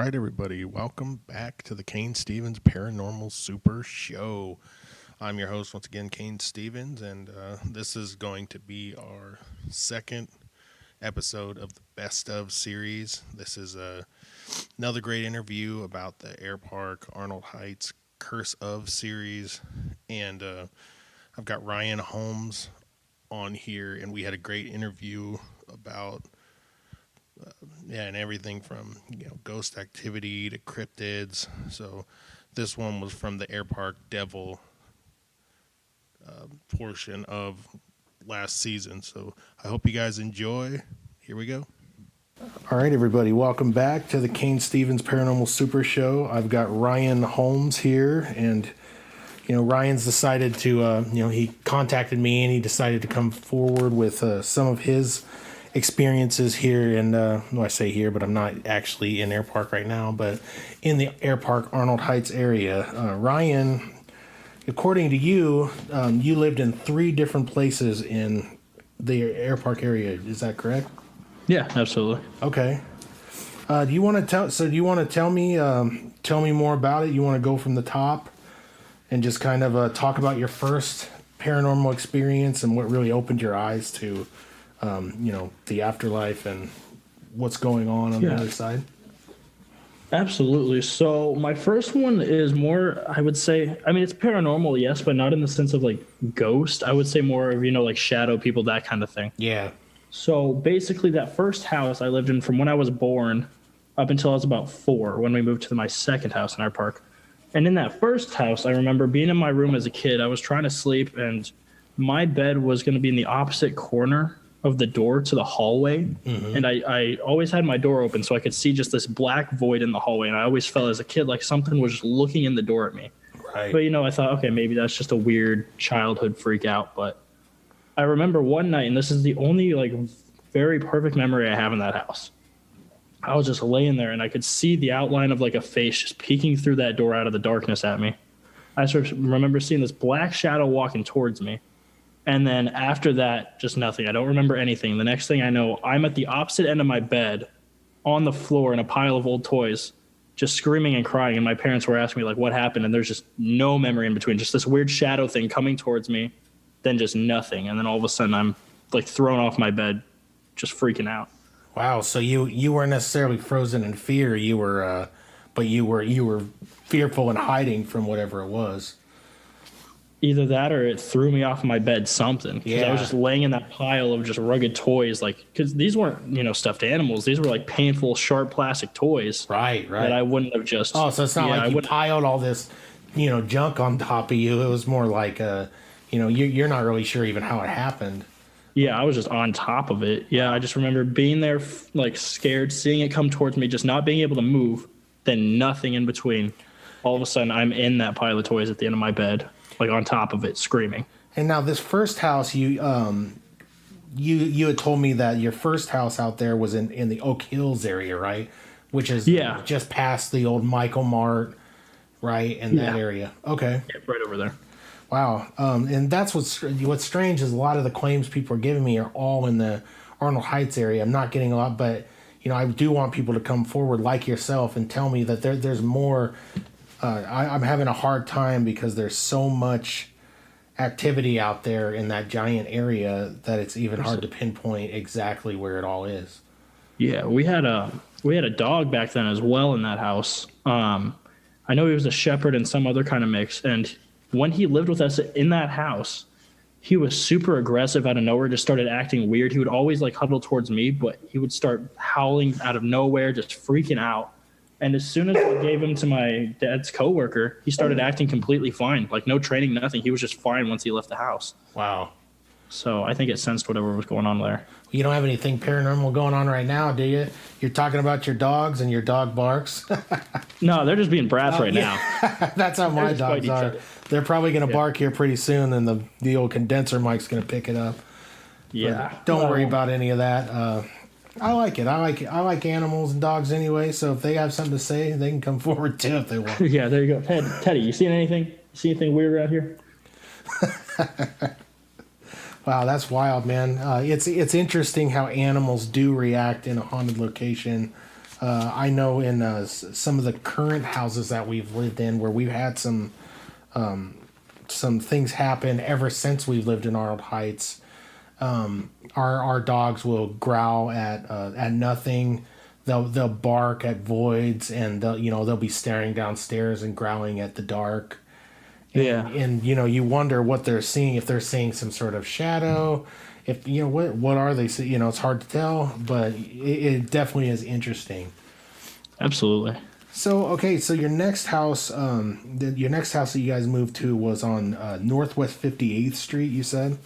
right, everybody, welcome back to the Kane Stevens Paranormal Super Show. I'm your host, once again, Kane Stevens, and this is going to be our second episode of the Best of series. This is another great interview about the Air Park Arnold Heights Curse of series, and I've got Ryan Holmes on here, and we had a great interview about and everything from ghost activity to cryptids. So this one was from the Air Park Devil portion of last season. So I hope you guys enjoy. Here we go. All right, everybody, welcome back to the Kane Stevens Paranormal Super Show. I've got Ryan Holmes here, and Ryan's decided to he contacted me and he decided to come forward with some of his experiences here in, I say here, but I'm not actually in Air Park right now, but in the Air Park Arnold Heights area. Ryan, according to you, you lived in 3 different places in the Air Park area. Is that correct? Yeah, absolutely. Okay. Do you want to tell me more about it? You want to go from the top and just kind of talk about your first paranormal experience and what really opened your eyes to the afterlife and what's going on the other side? Absolutely. So my first one is more, I would say, it's paranormal, yes, but not in the sense of like ghost. I would say more of, like shadow people, that kind of thing. Yeah. So basically that first house I lived in from when I was born up until I was about 4 when we moved to my second house in our park. And in that first house, I remember being in my room as a kid. I was trying to sleep and my bed was going to be in the opposite corner of the door to the hallway. Mm-hmm. And I always had my door open so I could see just this black void in the hallway. And I always felt as a kid like something was just looking in the door at me. Right. But, I thought, okay, maybe that's just a weird childhood freak out. But I remember one night, and this is the only very perfect memory I have in that house. I was just laying there and I could see the outline of a face just peeking through that door out of the darkness at me. I sort of remember seeing this black shadow walking towards me. And then after that, just nothing. I don't remember anything. The next thing I know, I'm at the opposite end of my bed on the floor in a pile of old toys, just screaming and crying. And my parents were asking me, what happened? And there's just no memory in between. Just this weird shadow thing coming towards me, then just nothing. And then all of a sudden, I'm thrown off my bed, just freaking out. Wow. So you weren't necessarily frozen in fear. You were, but you were fearful and hiding from whatever it was. Either that or it threw me off my bed, something. Because I was just laying in that pile of just rugged toys. Because these weren't, stuffed animals. These were painful, sharp plastic toys. Right. That I wouldn't have just... Oh, so it's not like you piled all this, junk on top of you. It was more like, you're not really sure even how it happened. Yeah, I was just on top of it. Yeah, I just remember being there, scared, seeing it come towards me, just not being able to move, then nothing in between. All of a sudden, I'm in that pile of toys at the end of my bed. On top of it, screaming. And now this first house, you had told me that your first house out there was in the Oak Hills area, right? Which is just past the old Michael Mart, right? In that area. Okay. Yeah, right over there. Wow. And that's what's strange is a lot of the claims people are giving me are all in the Arnold Heights area. I'm not getting a lot, but I do want people to come forward like yourself and tell me that there's more. I'm having a hard time because there's so much activity out there in that giant area that it's even hard to pinpoint exactly where it all is. Yeah, we had a dog back then as well in that house. I know he was a shepherd and some other kind of mix. And when he lived with us in that house, he was super aggressive out of nowhere, just started acting weird. He would always huddle towards me, but he would start howling out of nowhere, just freaking out. And as soon as I gave him to my dad's coworker, he started acting completely fine. No training, nothing. He was just fine once he left the house. Wow. So I think it sensed whatever was going on there. You don't have anything paranormal going on right now, do you? You're talking about your dogs and your dog barks? No, they're just being brats now. That's how my dogs are. They're probably going to bark here pretty soon, and the old condenser mic's going to pick it up. Yeah. But don't worry about any of that. I like it. I like animals and dogs anyway, so if they have something to say, they can come forward too if they want. Yeah, there you go. Teddy, you seen anything? See anything weird around here? Wow, that's wild, man. It's interesting how animals do react in a haunted location. I know in some of the current houses that we've lived in, where we've had some things happen ever since we've lived in Arnold Heights. Our dogs will growl at nothing. They'll bark at voids, and they'll be staring downstairs and growling at the dark. Yeah. And you wonder what they're seeing, if they're seeing some sort of shadow, if what are they see. It's hard to tell, but it definitely is interesting. Absolutely. So okay, so your next house that you guys moved to was on Northwest 58th Street, you said.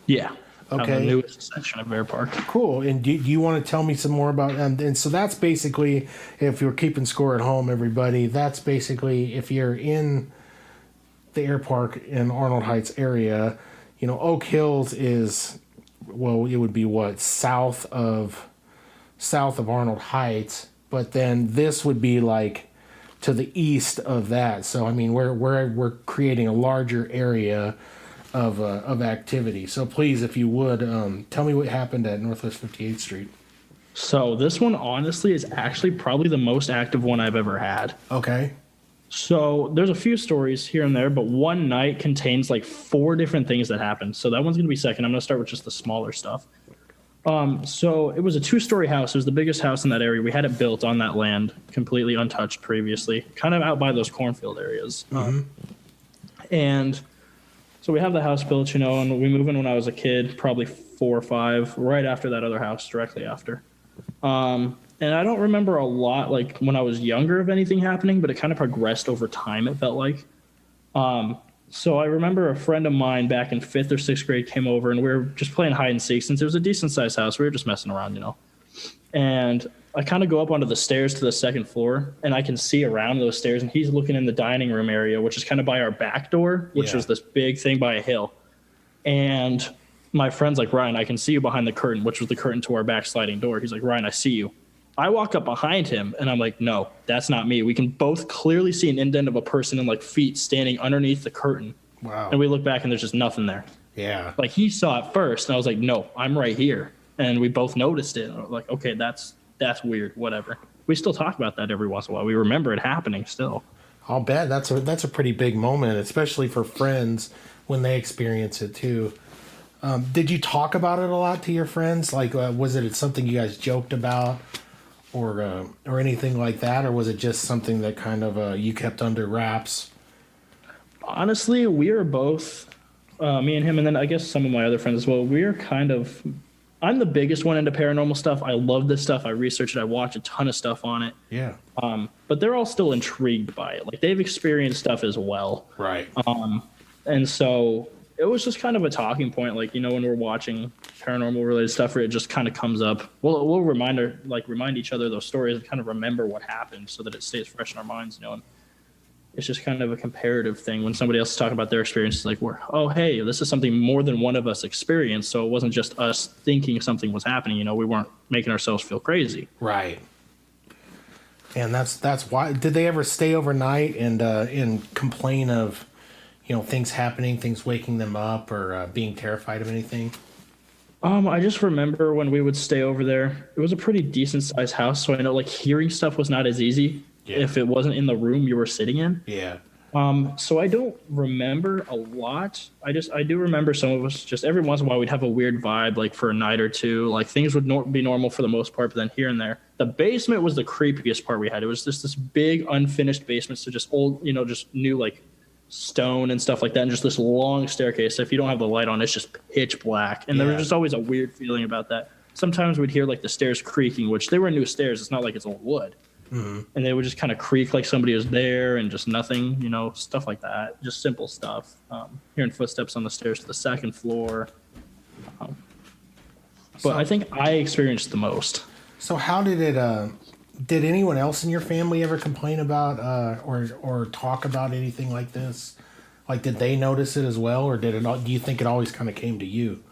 Yeah. On the Okay, newest section of Bear Park. cool. And do you want to tell me some more about, and so that's basically, if you're keeping score at home, everybody, that's basically, if you're in the air park in Arnold Heights area, Oak Hills is, well, it would be what, south of Arnold Heights, but then this would be like to the east of that. So I mean, we're creating a larger area of activity. So please, if you would, tell me what happened at Northwest 58th Street. So this one, honestly, is actually probably the most active one I've ever had. Okay. So there's a few stories here and there, but one night contains like 4 different things that happened. So that one's going to be second. I'm going to start with just the smaller stuff. So it was a 2-story house. It was the biggest house in that area. We had it built on that land, completely untouched previously, kind of out by those cornfield areas. And so we have the house built, and we moved in when I was a kid, probably 4 or 5, right after that other house, directly after. And I don't remember a lot, like when I was younger, of anything happening, but it kind of progressed over time, it felt like. So I remember a friend of mine back in 5th or 6th grade came over, and we were just playing hide and seek, since it was a decent sized house. We were just messing around, And I kind of go up onto the stairs to the 2nd floor, and I can see around those stairs, and he's looking in the dining room area, which is kind of by our back door, which Yeah. was this big thing by a hill. And my friend's like, Ryan, I can see you behind the curtain, which was the curtain to our back sliding door. He's like, Ryan, I see you. I walk up behind him, and I'm like, no, that's not me. We can both clearly see an indent of a person in like feet standing underneath the curtain. Wow. And we look back, and there's just nothing there. Yeah. Like, he saw it first, and I was like, no, I'm right here. And we both noticed it. And I was like, okay, that's weird, whatever. We still talk about that every once in a while. We remember it happening still. I'll bet that's a pretty big moment, especially for friends when they experience it too. Did you talk about it a lot to your friends? Like, was it something you guys joked about, or anything like that, or was it just something that kind of you kept under wraps? Honestly, we are both, me and him, and then I guess some of my other friends as well, we are kind of, I'm the biggest one into paranormal stuff. I love this stuff. I research it. I watch a ton of stuff on it. Yeah. But they're all still intrigued by it. Like, they've experienced stuff as well. Right. And so it was just kind of a talking point. Like, when we're watching paranormal related stuff, where it just kind of comes up, we'll remind each other those stories and kind of remember what happened so that it stays fresh in our minds, And it's just kind of a comparative thing when somebody else is talking about their experiences, like, oh, hey, this is something more than one of us experienced. So it wasn't just us thinking something was happening. We weren't making ourselves feel crazy. Right. And that's why. Did they ever stay overnight and complain of, things happening, things waking them up, or being terrified of anything? I just remember when we would stay over there, it was a pretty decent sized house. So I know, like, hearing stuff was not as easy if it wasn't in the room you were sitting in. Yeah. So I don't remember a lot. I do remember some of us, just every once in a while we'd have a weird vibe, like for a night or two. Like, things would be normal for the most part, but then here and there. The basement was the creepiest part we had. It was just this big unfinished basement, so just old, just new, like, stone and stuff like that, and just this long staircase. So if you don't have the light on, it's just pitch black. And there was just always a weird feeling about that. Sometimes we'd hear like the stairs creaking, which they were new stairs. It's not like it's old wood. Mm-hmm. And they would just kind of creak like somebody was there, and just nothing, stuff like that. Just simple stuff. Hearing footsteps on the stairs to the 2nd floor. But I think I experienced the most. So how did it? Did anyone else in your family ever complain about or talk about anything like this? Like, did they notice it as well, or do you think it always kind of came to you?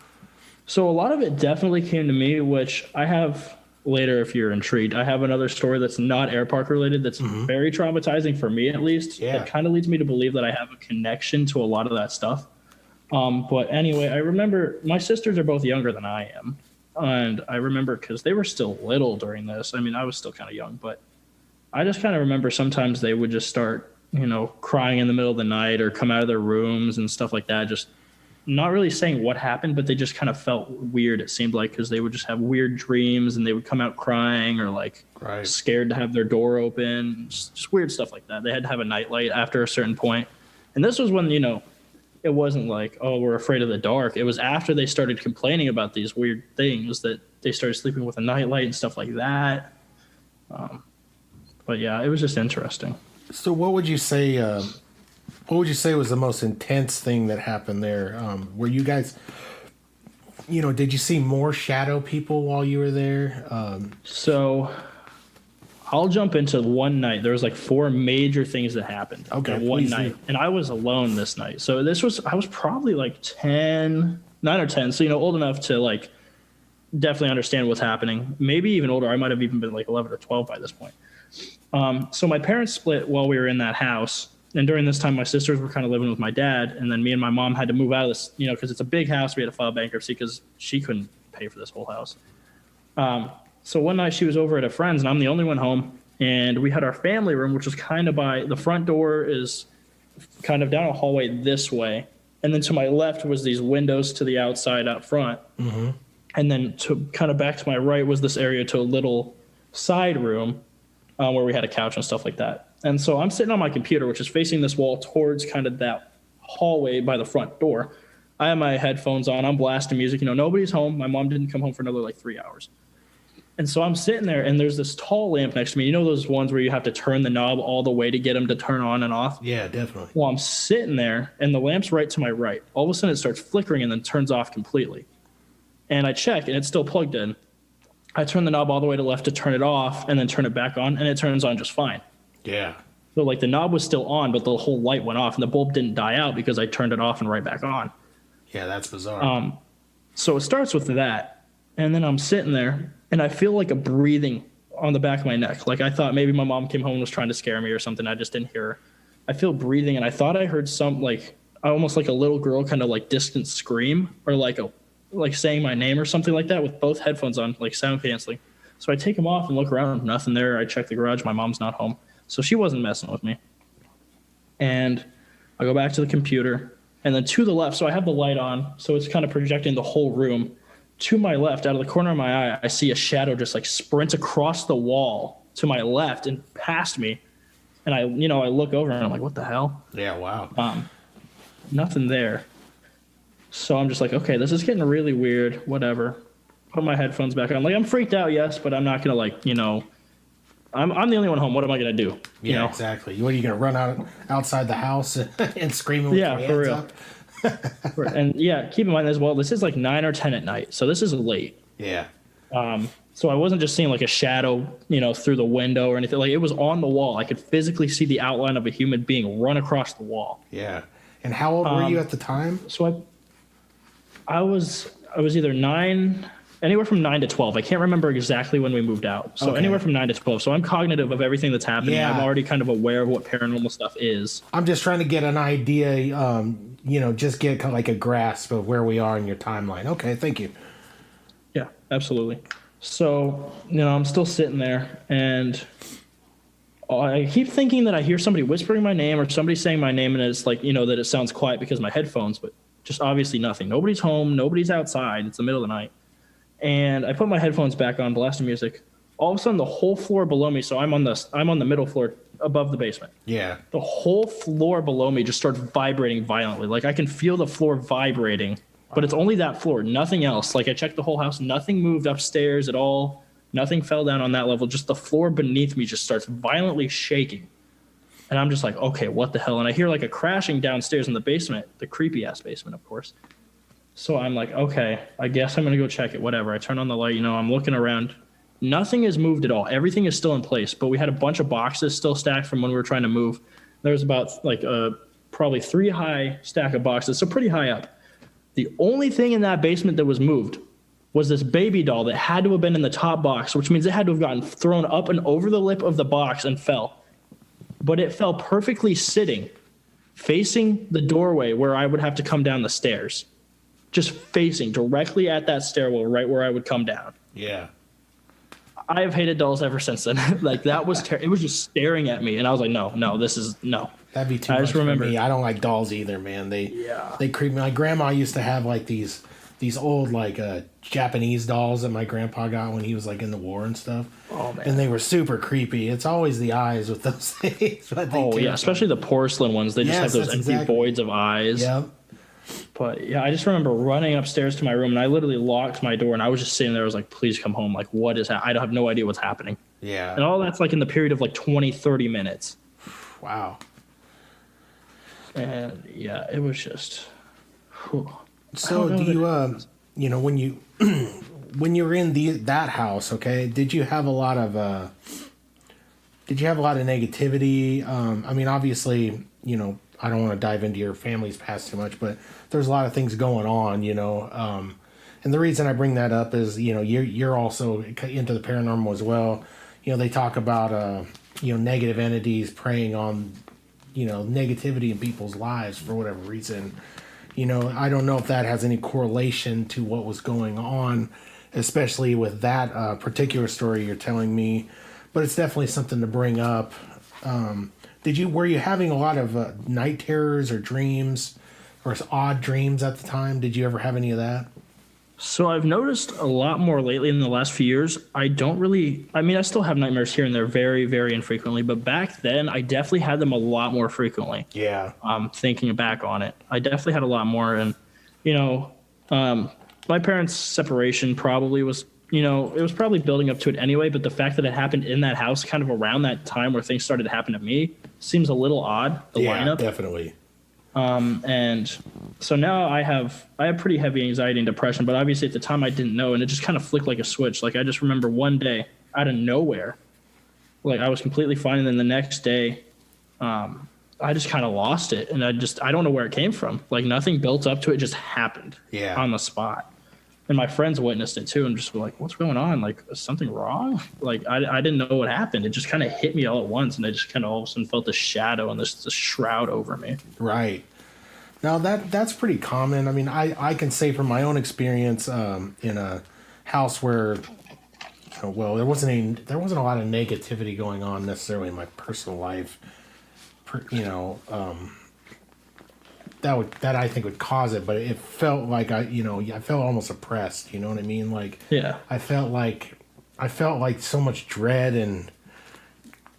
So a lot of it definitely came to me, which I have later, if you're intrigued. I have another story that's not air park related that's very traumatizing for me, at least. Yeah. It kind of leads me to believe that I have a connection to a lot of that stuff. But anyway, I remember my sisters are both younger than I am. And I remember because they were still little during this. I mean, I was still kind of young, but I just kind of remember sometimes they would just start, crying in the middle of the night or come out of their rooms and stuff like that. Just not really saying what happened, but they just kind of felt weird. It seemed like because they would just have weird dreams and they would come out crying or like Right. scared to have their door open, just weird stuff like that. They had to have a nightlight after a certain point. And this was when, it wasn't like, oh, we're afraid of the dark. It was after they started complaining about these weird things that they started sleeping with a nightlight and stuff like that. But yeah, it was just interesting. So what would you say? What would you say was the most intense thing that happened there? Were you guys, did you see more shadow people while you were there? So I'll jump into one night. There was like 4 major things that happened. Okay, one please night, do. and I was alone this night. So I was probably like 9 or 10. So old enough to like definitely understand what's happening. Maybe even older. I might have even been like 11 or 12 by this point. So my parents split while we were in that house. And during this time, my sisters were kind of living with my dad. And then me and my mom had to move out of this, because it's a big house. We had to file bankruptcy because she couldn't pay for this whole house. So one night she was over at a friend's and I'm the only one home. And we had our family room, which was kind of by the front door is kind of down a hallway this way. And then to my left was these windows to the outside out front. Mm-hmm. And then to kind of back to my right was this area to a little side room where we had a couch and stuff like that. And so I'm sitting on my computer, which is facing this wall towards kind of that hallway by the front door. I have my headphones on. I'm blasting music. Nobody's home. My mom didn't come home for another like 3 hours. And so I'm sitting there, and there's this tall lamp next to me. Those ones where you have to turn the knob all the way to get them to turn on and off? Yeah, definitely. Well, I'm sitting there, and the lamp's right to my right. All of a sudden, it starts flickering and then turns off completely. And I check, and it's still plugged in. I turn the knob all the way to left to turn it off and then turn it back on, and it turns on just fine. Yeah. So, like, the knob was still on, but the whole light went off, and the bulb didn't die out because I turned it off and right back on. Yeah, that's bizarre. So it starts with that, and then I'm sitting there, and I feel like a breathing on the back of my neck. Like, I thought maybe my mom came home and was trying to scare me or something. I just didn't hear her. I feel breathing, and I thought I heard some, like, almost like a little girl kind of, like, distant scream or, like saying my name or something like that with both headphones on, like, sound canceling. So I take them off and look around. Nothing there. I check the garage. My mom's not home. So she wasn't messing with me. And I go back to the computer. And then to the left, so I have the light on, so it's kind of projecting the whole room. To my left, out of the corner of my eye, I see a shadow just like sprint across the wall to my left and past me. And I look over and I'm like, what the hell? Yeah, wow. Nothing there. So I'm just like, okay, this is getting really weird. Whatever. Put my headphones back on. Like, I'm freaked out, yes, but I'm not gonna I'm the only one home. What am I gonna do? Yeah, exactly. What are you gonna run outside the house and scream with your hands for real. up? And yeah, keep in mind as well, this is like 9 or 10 at night, so this is late. Yeah. So I wasn't just seeing like a shadow, through the window or anything. Like, it was on the wall. I could physically see the outline of a human being run across the wall. Yeah. And how old were you at the time? So I was either 9, anywhere from 9 to 12. I can't remember exactly when we moved out. So anywhere from 9 to 12. So I'm cognitive of everything that's happening. Yeah. I'm already kind of aware of what paranormal stuff is. I'm just trying to get an idea, just get kind of like a grasp of where we are in your timeline. Okay, thank you. Yeah, absolutely. So, I'm still sitting there, and I keep thinking that I hear somebody whispering my name or somebody saying my name, and it's like, that it sounds quiet because of my headphones, but just obviously nothing. Nobody's home. Nobody's outside. It's the middle of the night. And I put my headphones back on, blasting music. All of a sudden, the whole floor below me, so I'm on the middle floor above the basement. Yeah. The whole floor below me just starts vibrating violently. Like, I can feel the floor vibrating, but it's only that floor, nothing else. Like, I checked the whole house, nothing moved upstairs at all. Nothing fell down on that level. Just the floor beneath me just starts violently shaking. And I'm just like, okay, what the hell? And I hear like a crashing downstairs in the basement, the creepy ass basement, of course. So I'm like, okay, I guess I'm going to go check it, whatever. I turn on the light, I'm looking around. Nothing has moved at all. Everything is still in place, but we had a bunch of boxes still stacked from when we were trying to move. There was about like probably 3 high stack of boxes, so pretty high up. The only thing in that basement that was moved was this baby doll that had to have been in the top box, which means it had to have gotten thrown up and over the lip of the box and fell. But it fell perfectly sitting, facing the doorway where I would have to come down the stairs. just facing directly at that stairwell, right where I would come down. Yeah. I have hated dolls ever since then. Like that was it was just staring at me, and I was like, no, this is no. That'd be too I much just for remember, me. I don't like dolls either, man. Yeah. They creep me. My grandma used to have like these old like Japanese dolls that my grandpa got when he was like in the war and stuff. Oh man. And they were super creepy. It's always the eyes with those things. Oh yeah, especially the porcelain ones. They just Yes, have those that's empty exactly. voids of eyes. Yep. But yeah, I just remember running upstairs to my room, and I literally locked my door, and I was just sitting there. I was like, please come home. Like, what is I don't have no idea what's happening. Yeah. And all that's like in the period of like 20, 30 minutes. Wow. And yeah, it was just. Whew. So do you you know when you when you were in that house, okay, did you have a lot of negativity? I mean, obviously, you know, I don't want to dive into your family's past too much, but there's a lot of things going on, you know. And the reason I bring that up is, you know, you're also into the paranormal as well. You know, they talk about you know, negative entities preying on, you know, negativity in people's lives for whatever reason. You know, I don't know if that has any correlation to what was going on, especially with that particular story you're telling me, but it's definitely something to bring up. Were you having a lot of night terrors or dreams or odd dreams at the time? Did you ever have any of that? So I've noticed a lot more lately in the last few years. I still have nightmares here and there very, very infrequently, but back then I definitely had them a lot more frequently. Yeah. Thinking back on it, I definitely had a lot more. And, you know, my parents' separation probably was, you know, it was probably building up to it anyway, but the fact that it happened in that house kind of around that time where things started to happen to me seems a little odd, the lineup. Definitely. And so now I have pretty heavy anxiety and depression, but obviously at the time I didn't know, and it just kind of flicked like a switch. Like I just remember one day out of nowhere, like I was completely fine, and then the next day, I just kind of lost it, and I don't know where it came from. Like nothing built up to it, just happened on the spot. And my friends witnessed it too, and just were like, "What's going on? Like, is something wrong?" Like, I didn't know what happened. It just kind of hit me all at once, and I just kind of all of a sudden felt this shadow and this shroud over me. Right. Now that's pretty common. I mean, I can say from my own experience in a house where, well, there wasn't a lot of negativity going on necessarily in my personal life. You know, that I think would cause it, but it felt like I felt almost oppressed. You know what I mean? Like, yeah, I felt like so much dread and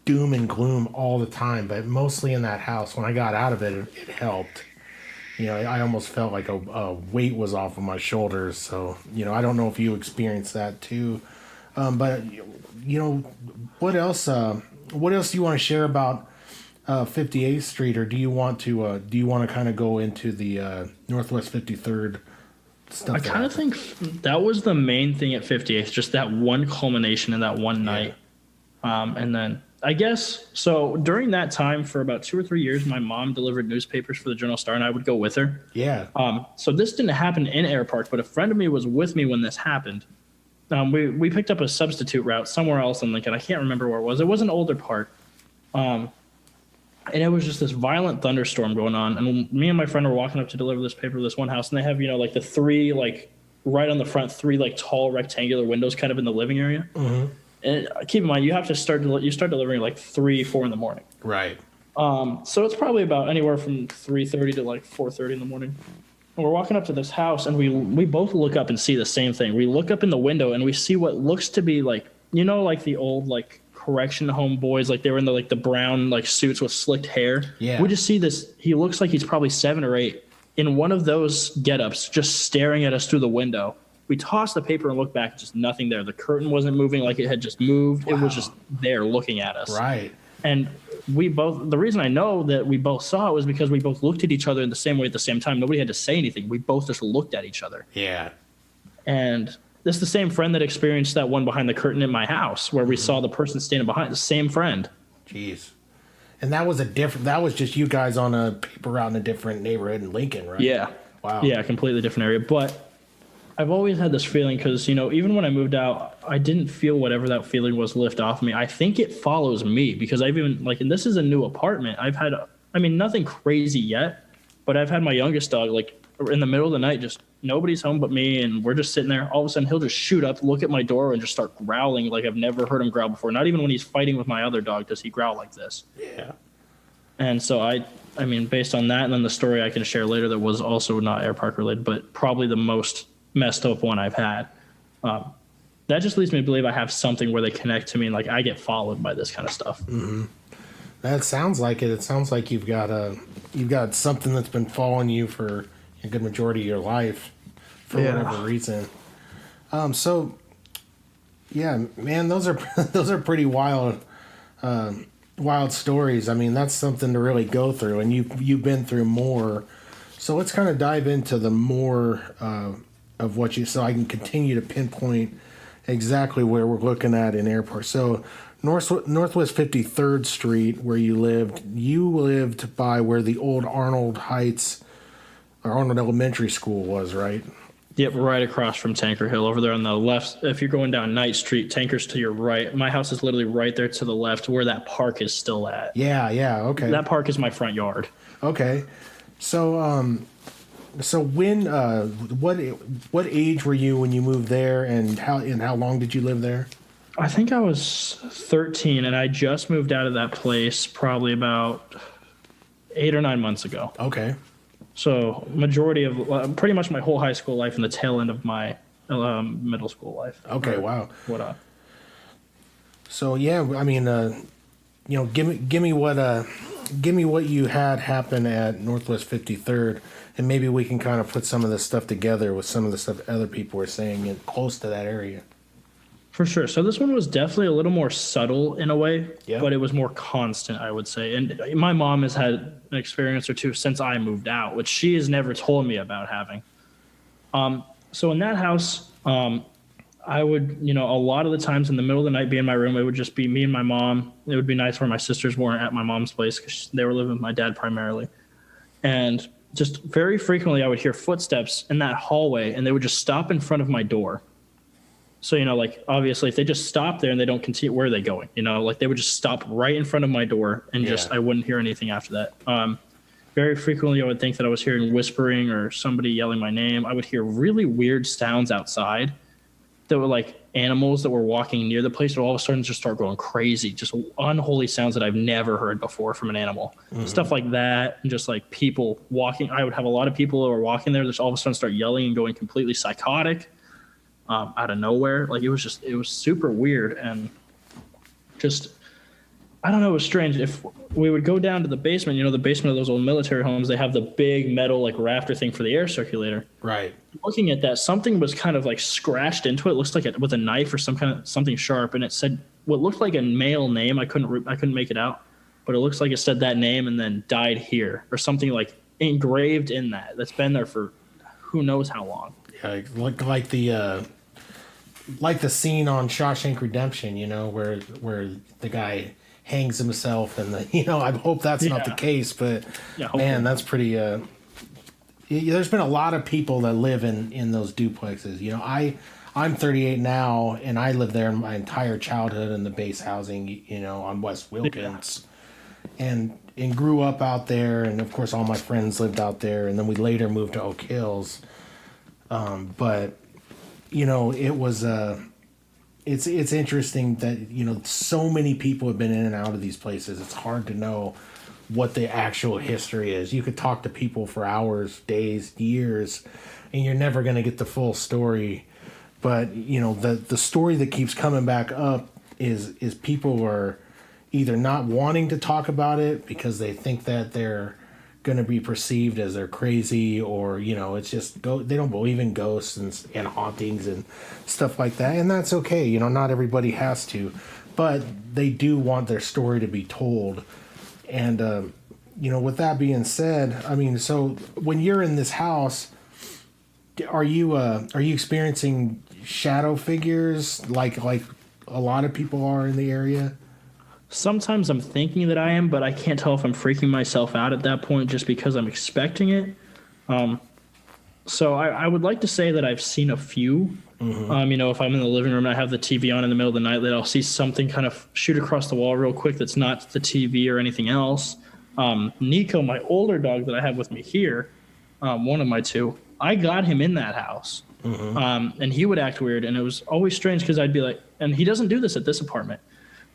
doom and gloom all the time, but mostly in that house. When I got out of it, it helped. You know, I almost felt like a weight was off of my shoulders. So, you know, I don't know if you experienced that too, but you know, what else? What else do you want to share about 58th Street, or do you want to kind of go into the Northwest 53rd stuff? I kind of think that was the main thing at 58th, just that one culmination in that one night, and then. I guess so. During that time, for about 2 or 3 years, my mom delivered newspapers for the Journal-Star, and I would go with her. Yeah. So this didn't happen in Air Park, but a friend of me was with me when this happened. We picked up a substitute route somewhere else in Lincoln. I can't remember where it was. It was an older part. And it was just this violent thunderstorm going on. And me and my friend were walking up to deliver this paper to this one house, and they have, you know, like the three, like right on the front, three like tall rectangular windows kind of in the living area. Mm-hmm. And keep in mind, you start delivering like 3, 4 in the morning. Right. So it's probably about anywhere from 3:30 to like 4:30 in the morning. And we're walking up to this house, and we both look up and see the same thing. We look up in the window, and we see what looks to be like, you know, like the old like correction home boys, like they were in the brown like suits with slicked hair. Yeah. We just see this. He looks like he's probably 7 or 8 in one of those get-ups, just staring at us through the window. We tossed the paper and looked back, just nothing there. The curtain wasn't moving like it had just moved. Wow. It was just there looking at us. Right. And the reason I know that we both saw it was because we both looked at each other in the same way at the same time. Nobody had to say anything. We both just looked at each other. Yeah. And this is the same friend that experienced that one behind the curtain in my house where we saw the person standing behind, the same friend. Jeez. And that was just you guys on a paper route in a different neighborhood in Lincoln, right? Yeah. Wow. Yeah, completely different area. But I've always had this feeling because, you know, even when I moved out, I didn't feel whatever that feeling was lift off me. I think it follows me because I've even, like, and this is a new apartment. I've had, nothing crazy yet, but I've had my youngest dog, like, in the middle of the night just nobody's home but me, and we're just sitting there. All of a sudden, he'll just shoot up, look at my door, and just start growling like I've never heard him growl before. Not even when he's fighting with my other dog does he growl like this. Yeah. And so I mean, based on that, and then the story I can share later that was also not air park related, but probably the most messed up one I've had. That just leads me to believe I have something where they connect to me, and like I get followed by this kind of stuff. Mm-hmm. That sounds like it. It sounds like you've got something that's been following you for a good majority of your life, for whatever reason. So, yeah, man, those are those are pretty wild stories. I mean, that's something to really go through, and you've been through more. So let's kind of dive into the more of what you, so I can continue to pinpoint exactly where we're looking at in airport. So Northwest 53rd Street, where you lived by where the old Arnold Heights or Arnold Elementary School was, right? Yep, right across from Tanker Hill, over there on the left. If you're going down Knight Street, Tanker's to your right. My house is literally right there to the left, where that park is still at. Yeah, okay. That park is my front yard. Okay, so when what age were you when you moved there, and how long did you live there? I think I was 13, and I just moved out of that place probably about 8 or 9 months ago. Okay. So majority of pretty much my whole high school life and the tail end of my middle school life. Okay, wow. What? So yeah, I mean, give me what you had happen at Northwest 53rd, and maybe we can kind of put some of this stuff together with some of the stuff other people were saying close to that area. For sure. So this one was definitely a little more subtle in a way, yeah, but it was more constant, I would say. And my mom has had an experience or two since I moved out, which she has never told me about having. So in that house, I would, a lot of the times in the middle of the night be in my room. It would just be me and my mom. It would be nights where my sisters weren't at my mom's place because they were living with my dad primarily. And just very frequently I would hear footsteps in that hallway, and they would just stop in front of my door. So, obviously, if they just stop there and they don't continue, where are they going? They would just stop right in front of my door, and I wouldn't hear anything after that. Very frequently, I would think that I was hearing whispering or somebody yelling my name. I would hear really weird sounds outside that were like animals that were walking near the place, that all of a sudden just start going crazy, just unholy sounds that I've never heard before from an animal. Mm-hmm. Stuff like that, and just like people walking. I would have a lot of people who were walking there, just all of a sudden start yelling and going completely psychotic. Out of nowhere. It was super weird, and just, I don't know, it was strange. If we would go down to the basement, the basement of those old military homes, they have the big metal rafter thing for the air circulator. Right. Looking at that, something was kind of scratched into it. It looks like it with a knife or something sharp, and it said what looked like a male name. I couldn't make it out, but it looks like it said that name and then died here or something engraved in that's been there for who knows how long. Yeah, like the scene on Shawshank Redemption, where the guy hangs himself, and I hope that's not the case, but man, that's pretty. There's been a lot of people that live in those duplexes. I'm 38 now, and I lived there my entire childhood in the base housing, on West Wilkins, and grew up out there, and of course all my friends lived out there, and then we later moved to Oak Hills. But it was it's interesting that so many people have been in and out of these places. It's hard to know what the actual history is. You could talk to people for hours, days, years, and you're never going to get the full story. But the story that keeps coming back up is people are either not wanting to talk about it because they think that they're going to be perceived as they're crazy, or it's just they don't believe in ghosts and hauntings and stuff like that, and that's okay. Not everybody has to, but they do want their story to be told. And with that being said, I mean, so when you're in this house, are you experiencing shadow figures like a lot of people are in the area? Sometimes I'm thinking that I am, but I can't tell if I'm freaking myself out at that point just because I'm expecting it. So I would like to say that I've seen a few. Mm-hmm. If I'm in the living room and I have the TV on in the middle of the night, that I'll see something kind of shoot across the wall real quick that's not the TV or anything else. Nico, my older dog that I have with me here, one of my two, I got him in that house. And he would act weird, and it was always strange because I'd be like, and he doesn't do this at this apartment,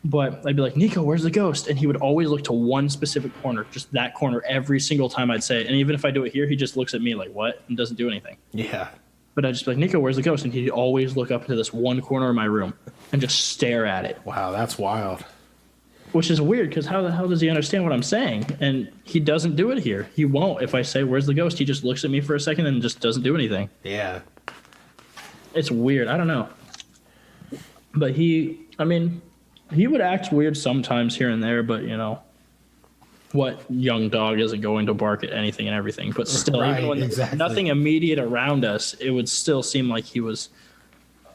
but I'd be like, Nico, where's the ghost? And he would always look to one specific corner, just that corner every single time I'd say it. And even if I do it here, he just looks at me like, what? And doesn't do anything. Yeah. But I'd just be like, Nico, where's the ghost? And he'd always look up into this one corner of my room and just stare at it. Wow, that's wild. Which is weird because how the hell does he understand what I'm saying? And he doesn't do it here. He won't. If I say, where's the ghost? He just looks at me for a second and just doesn't do anything. Yeah. It's weird. I don't know. But he would act weird sometimes here and there, but, what young dog isn't going to bark at anything and everything? But still, right, even when exactly. nothing immediate around us, it would still seem like he was,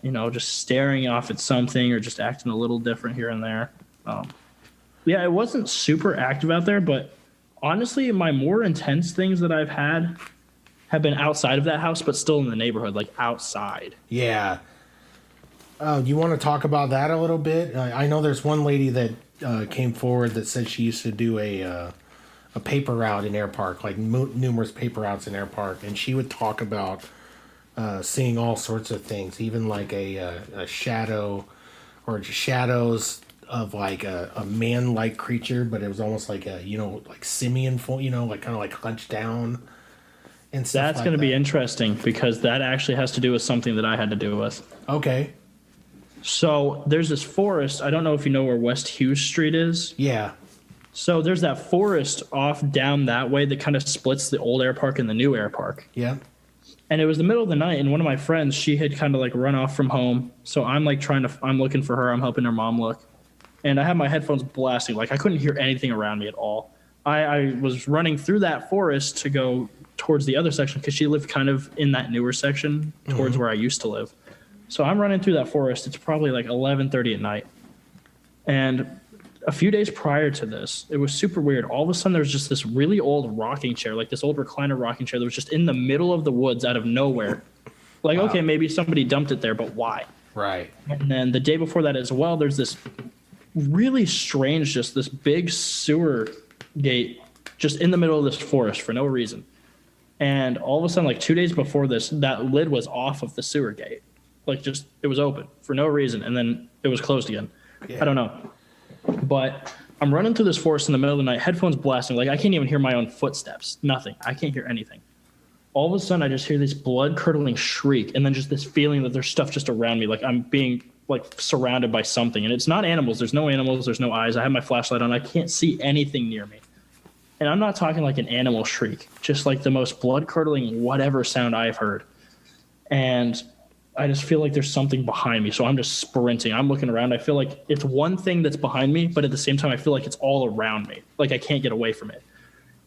just staring off at something or just acting a little different here and there. Yeah, it wasn't super active out there, but honestly, my more intense things that I've had have been outside of that house, but still in the neighborhood, like outside. Yeah. You want to talk about that a little bit? I know there's one lady that came forward that said she used to do a paper route in Air Park, like numerous paper routes in Air Park, and she would talk about seeing all sorts of things, even like a shadow or just shadows of like a man-like creature, but it was almost like a like simian, like kind of like hunched down. And stuff that's like going to that. be interesting because that actually has to do with something that I had to do with. Okay. So there's this forest. I don't know if you know where West Hughes Street is. Yeah. So there's that forest off down that way that kind of splits the old Air Park and the new Air Park. Yeah. And it was the middle of the night, and one of my friends, she had kind of like run off from home. So I'm like I'm looking for her. I'm helping her mom look. And I had my headphones blasting. Like I couldn't hear anything around me at all. I was running through that forest to go towards the other section because she lived kind of in that newer section towards where I used to live. So I'm running through that forest. It's probably like 11:30 at night. And a few days prior to this, it was super weird. All of a sudden, there was just this really old rocking chair, like this old recliner rocking chair that was just in the middle of the woods out of nowhere. Like, okay, maybe somebody dumped it there, but why? Right. And then the day before that as well, there's this really strange, just this big sewer gate just in the middle of this forest for no reason. And all of a sudden, like 2 days before this, that lid was off of the sewer gate. Like just, it was open for no reason. And then it was closed again. Yeah. I don't know. But I'm running through this forest in the middle of the night, headphones blasting. Like I can't even hear my own footsteps. Nothing. I can't hear anything. All of a sudden, I just hear this blood-curdling shriek. And then just this feeling that there's stuff just around me. Like I'm being like surrounded by something. And it's not animals. There's no animals. There's no eyes. I have my flashlight on. I can't see anything near me. And I'm not talking like an animal shriek, just like the most blood-curdling whatever sound I've heard. And I just feel like there's something behind me. So I'm just sprinting. I'm looking around. I feel like it's one thing that's behind me, but at the same time, I feel like it's all around me. Like I can't get away from it.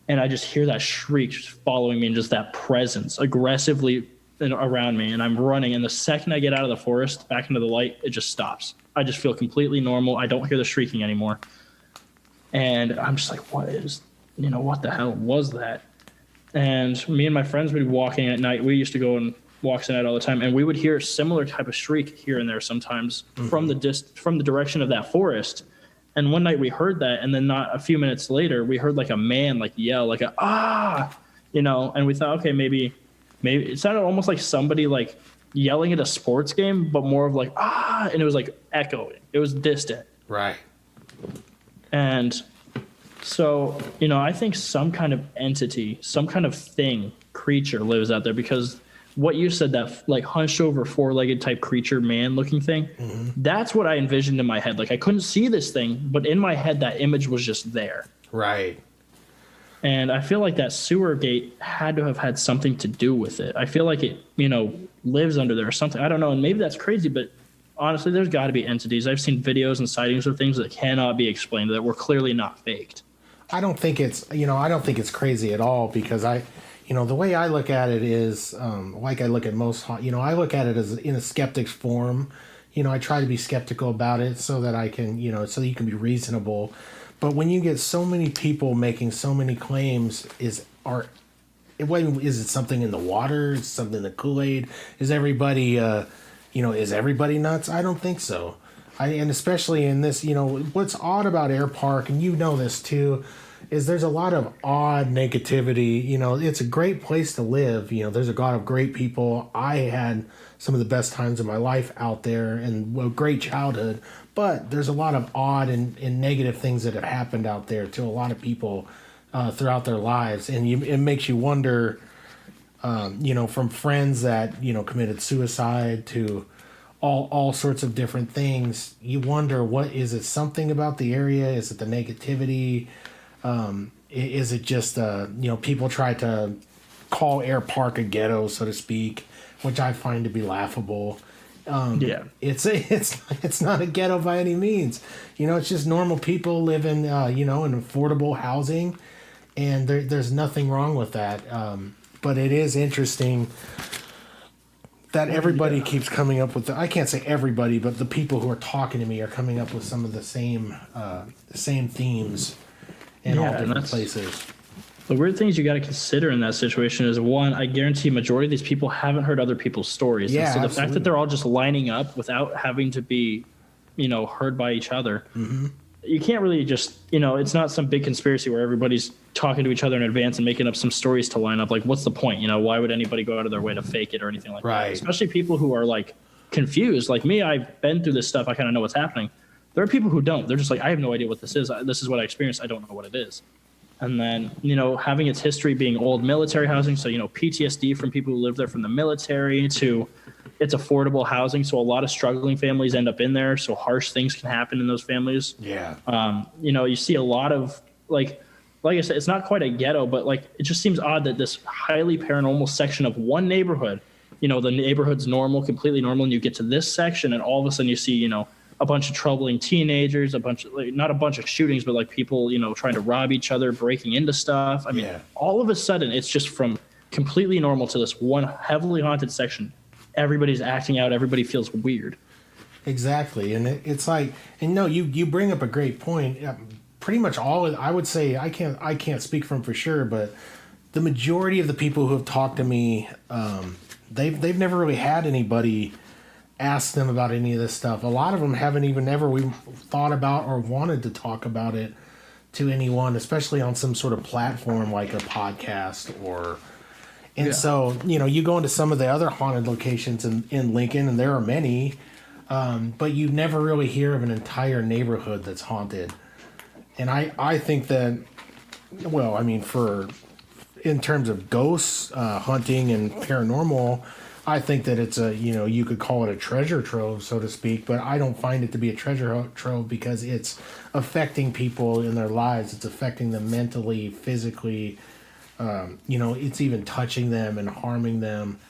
And I just hear that shriek just following me and just that presence aggressively around me. And I'm running. And the second I get out of the forest, back into the light, it just stops. I just feel completely normal. I don't hear the shrieking anymore. And I'm just like, what the hell was that? And me and my friends would be walking at night. We used to go and walks in at all the time, and we would hear a similar type of shriek here and there sometimes from the direction of that forest. And one night we heard that, and then not a few minutes later we heard like a man like yell like and we thought, okay, maybe it sounded almost like somebody like yelling at a sports game, but more of like and it was like echoing. It was distant. Right. And so, I think some kind of entity, some kind of thing, creature lives out there because what you said, that like hunched over four-legged type creature, man looking thing, that's what I envisioned in my head. Like I couldn't see this thing, but in my head, that image was just there. Right. And I feel like that sewer gate had to have had something to do with it. I feel like it, lives under there or something. I don't know. And maybe that's crazy, but honestly, there's got to be entities. I've seen videos and sightings of things that cannot be explained, that were clearly not faked. I don't think it's crazy at all because the way I look at it is like I look at most, I look at it as in a skeptic's form. I try to be skeptical about it so that I can, so that you can be reasonable. But when you get so many people making so many claims, is it something in the water? Is it something in the Kool-Aid? Is everybody, is everybody nuts? I don't think so. And especially in this, what's odd about Air Park, and this too, is there's a lot of odd negativity. You know, it's a great place to live. You know, there's a lot of great people. I had some of the best times of my life out there and a great childhood, but there's a lot of odd and negative things that have happened out there to a lot of people throughout their lives. And it makes you wonder, you know, from friends that, you know, committed suicide to all sorts of different things. You wonder, what is it? Something about the area? Is it the negativity? Is it just you know, people try to call Air Park a ghetto, so to speak, which I find to be laughable. Yeah, it's not a ghetto by any means. You know, it's just normal people living, you know, in affordable housing, and there's nothing wrong with that. But it is interesting that everybody keeps coming up with I can't say everybody, but the people who are talking to me are coming up with some of the same themes in all different places. The weird things you got to consider in that situation is, one, I guarantee majority of these people haven't heard other people's stories. Yeah, and so the fact that they're all just lining up without having to be, you know, heard by each other, you can't really just, you know, it's not some big conspiracy where everybody's talking to each other in advance and making up some stories to line up. Like, what's the point? You know, why would anybody go out of their way to fake it or anything like that? Especially people who are like confused. Like me, I've been through this stuff. I kind of know what's happening. There are people who don't. They're just like, I have no idea what this is. This is what I experienced. I don't know what it is. And then, you know, having its history being old military housing, so, you know, PTSD from people who live there from the military, to it's affordable housing. So a lot of struggling families end up in there. So harsh things can happen in those families. Yeah. You know, you see a lot of like I said, it's not quite a ghetto, but like it just seems odd that this highly paranormal section of one neighborhood, you know, the neighborhood's normal, completely normal, and you get to this section and all of a sudden you see, you know, a bunch of troubling teenagers, a bunch of, like, not a bunch of shootings, but like people, you know, trying to rob each other, breaking into stuff. I mean, all of a sudden it's just from completely normal to this one heavily haunted section. Everybody's acting out. Everybody feels weird. Exactly. And it's like, and no, you bring up a great point. Pretty much all, I would say, I can't speak from for sure, but the majority of the people who have talked to me, they've never really had anybody ask them about any of this stuff. A lot of them haven't even ever thought about or wanted to talk about it to anyone, especially on some sort of platform like a podcast or. And so, you know, you go into some of the other haunted locations in Lincoln, and there are many, but you never really hear of an entire neighborhood that's haunted. And I think that, well, I mean, in terms of ghosts, hunting and paranormal, I think that it's you know, you could call it a treasure trove, so to speak, but I don't find it to be a treasure trove because it's affecting people in their lives. It's affecting them mentally, physically. You know, it's even touching them and harming them.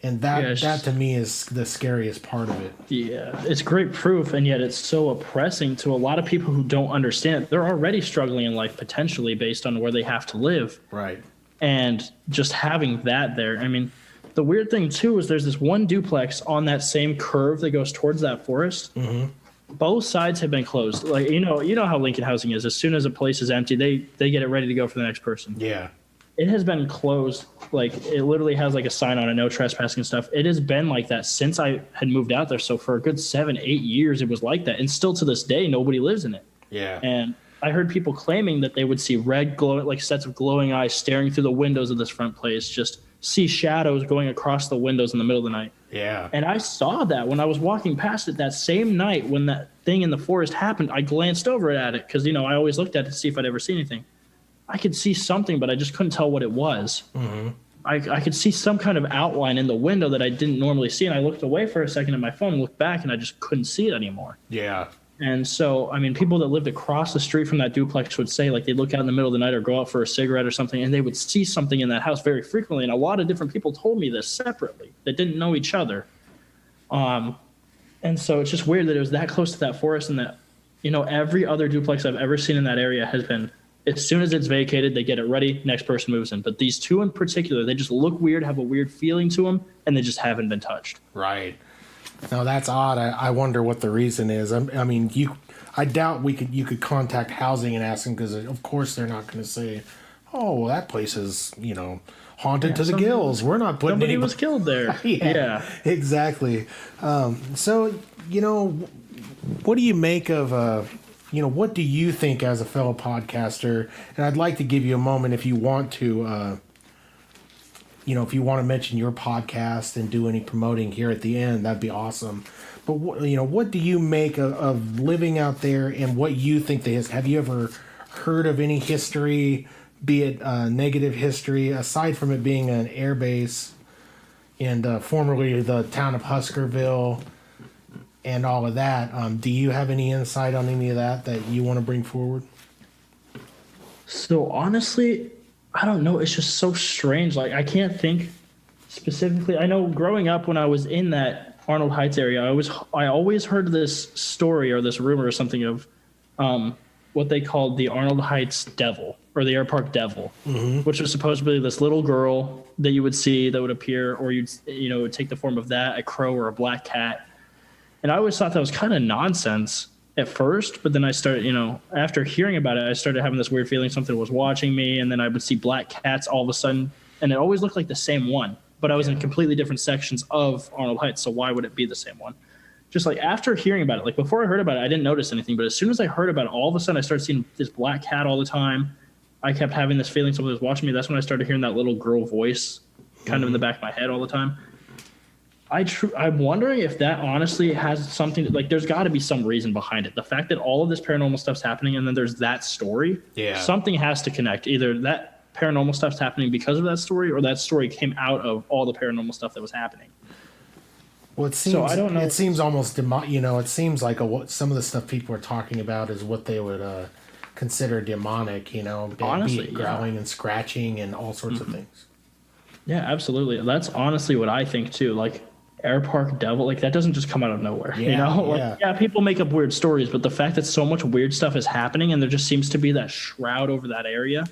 And that to me is the scariest part of it. Yeah, it's great proof, and yet it's so oppressing to a lot of people who don't understand. They're already struggling in life potentially based on where they have to live. Right. And just having that there, I mean, the weird thing, too, is there's this one duplex on that same curve that goes towards that forest. Mm-hmm. Both sides have been closed. Like, you know how Lincoln housing is. As soon as a place is empty, they get it ready to go for the next person. Yeah. It has been closed. Like, it literally has like a sign on it, no trespassing and stuff. It has been like that since I had moved out there. So for a good 7-8 years, it was like that. And still to this day, nobody lives in it. Yeah. And I heard people claiming that they would see red glowing, like sets of glowing eyes staring through the windows of this front place, just see shadows going across the windows in the middle of the night. Yeah. And I saw that when I was walking past it that same night when that thing in the forest happened. I glanced over at it because, you know, I always looked at it to see if I'd ever see anything. I could see something, but I just couldn't tell what it was. Mm-hmm. I could see some kind of outline in the window that I didn't normally see, and I looked away for a second at my phone, looked back, and I just couldn't see it anymore. Yeah. And so, I mean, people that lived across the street from that duplex would say, like, they'd look out in the middle of the night or go out for a cigarette or something, and they would see something in that house very frequently. And a lot of different people told me this separately that didn't know each other. And so it's just weird that it was that close to that forest, and that, you know, every other duplex I've ever seen in that area has been, as soon as it's vacated, they get it ready, next person moves in. But these two in particular, they just look weird, have a weird feeling to them, and they just haven't been touched. Right. No, that's odd. I wonder what the reason is. I mean, I doubt you could contact housing and ask them, because of course they're not going to say, "Oh, well, that place is, you know, haunted to the gills. We're not putting somebody was killed there." Yeah, exactly. So, you know, what do you make of what do you think as a fellow podcaster? And I'd like to give you a moment if you want to, if you want to mention your podcast and do any promoting here at the end, that'd be awesome. But what do you make of living out there, and what you think have you ever heard of any history, be it negative history, aside from it being an air base and formerly the town of Huskerville and all of that? Do you have any insight on any of that you want to bring forward? So honestly, I don't know. It's just so strange. Like, I can't think specifically. I know growing up when I was in that Arnold Heights area, I always heard this story or this rumor or something of what they called the Arnold Heights Devil or the Air Park Devil, which was supposedly this little girl that you would see that would appear, or it would take the form of that, a crow or a black cat. And I always thought that was kind of nonsense at first, but then I started, after hearing about it, I started having this weird feeling something was watching me, and then I would see black cats all of a sudden, and it always looked like the same one, but I was in completely different sections of Arnold Heights, so why would it be the same one? Just like after hearing about it, like before I heard about it, I didn't notice anything, but as soon as I heard about it, all of a sudden I started seeing this black cat all the time. I kept having this feeling somebody was watching me. That's when I started hearing that little girl voice kind of in the back of my head all the time. I'm wondering if that honestly has something like there's got to be some reason behind it. The fact that all of this paranormal stuff's happening and then there's that story, something has to connect. Either that paranormal stuff's happening because of that story, or that story came out of all the paranormal stuff that was happening. Well, it seems, so I don't know. It seems almost, it seems like some of the stuff people are talking about is what they would consider demonic, honestly, growling and scratching and all sorts of things. Yeah, absolutely. That's honestly what I think too. Like, Air Park Devil, like that doesn't just come out of nowhere, people make up weird stories, but the fact that so much weird stuff is happening and there just seems to be that shroud over that area.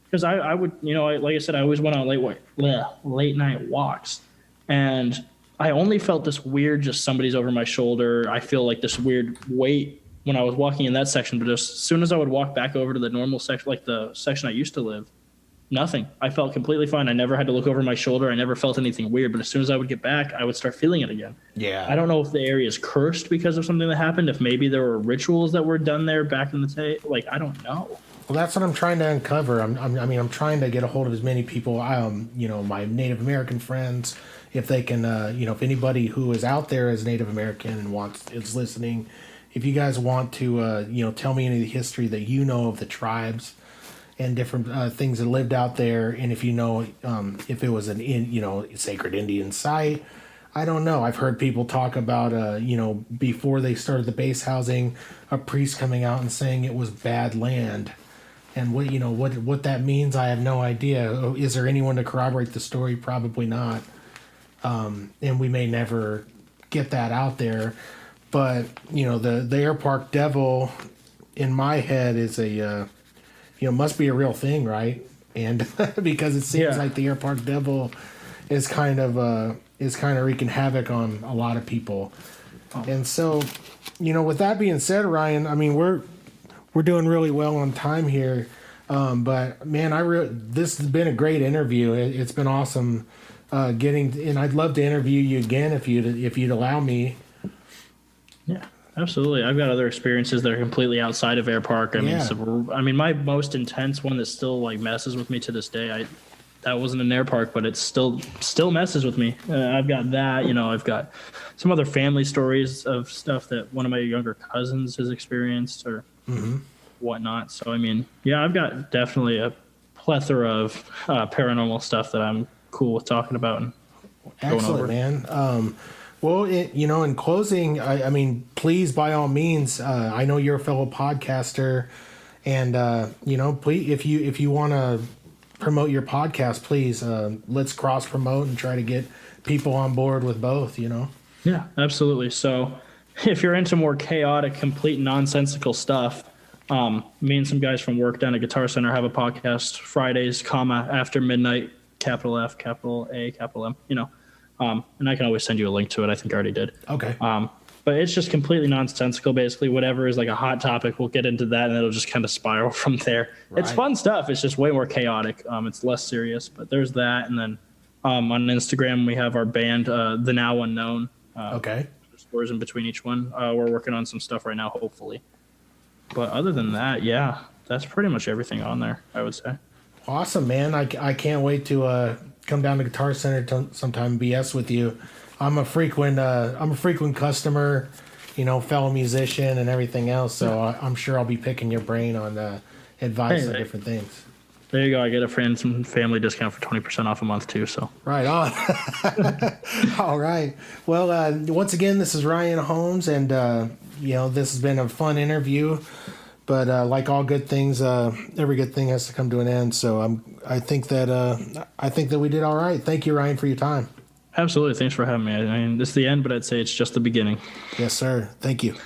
Because I would, like I said, I always went on late night walks, and I only felt this weird, just somebody's over my shoulder. I feel like this weird weight when I was walking in that section, but as soon as I would walk back over to the normal section, like the section I used to live, nothing. I felt completely fine. I never had to look over my shoulder. I never felt anything weird. But as soon as I would get back, I would start feeling it again. Yeah. I don't know if the area is cursed because of something that happened. If maybe there were rituals that were done there back in the day. Like, I don't know. Well, that's what I'm trying to uncover. I'm trying to get a hold of as many people. My Native American friends, if they can, if anybody who is out there is Native American and is listening, if you guys want to, tell me any of the history that you know of the tribes and different things that lived out there, and if if it was sacred Indian site, I don't know. I've heard people talk about before they started the base housing, a priest coming out and saying it was bad land, and what that means, I have no idea. Is there anyone to corroborate the story? Probably not, and we may never get that out there. But the Air Park Devil, in my head, is a must be a real thing, right? And because it seems like the Air Park Devil is kind of wreaking havoc on a lot of people. And so, with that being said, Ryan, we're doing really well on time here. But man, this has been a great interview. It's been awesome and I'd love to interview you again if you'd allow me. Yeah. Absolutely. I've got other experiences that are completely outside of Air Park. My most intense one that still messes with me to this day. That wasn't an Air Park, but it still messes with me. I've got that. I've got some other family stories of stuff that one of my younger cousins has experienced or whatnot. So I've got definitely a plethora of paranormal stuff that I'm cool with talking about and going over. Excellent, man. Well, in closing, please, by all means, I know you're a fellow podcaster, and please, if you want to promote your podcast, please, let's cross promote and try to get people on board with both. Yeah, absolutely. So, if you're into more chaotic, complete nonsensical stuff, me and some guys from work down at Guitar Center have a podcast Fridays, after midnight, capital F, capital A, capital M. And I can always send you a link to it. I think I already did. Okay. But it's just completely nonsensical. Basically, whatever is like a hot topic, we'll get into that, and it'll just kind of spiral from there. Right. It's fun stuff. It's just way more chaotic. It's less serious, but there's that. And then on Instagram, we have our band, The Now Unknown. Okay. Scores in between each one. We're working on some stuff right now, hopefully. But other than that, yeah, that's pretty much everything on there, I would say. Awesome, man. I can't wait to come down to Guitar Center sometime and BS with you. I'm a frequent customer, fellow musician and everything else. So I'm sure I'll be picking your brain on advice on different things. There you go. I get a friends and family discount for 20% off a month too. So right on. All right. Well, once again, this is Ryan Holmes, and this has been a fun interview. But like all good things, every good thing has to come to an end. So I think that we did all right. Thank you, Ryan, for your time. Absolutely. Thanks for having me. I mean, this is the end, but I'd say it's just the beginning. Yes, sir. Thank you.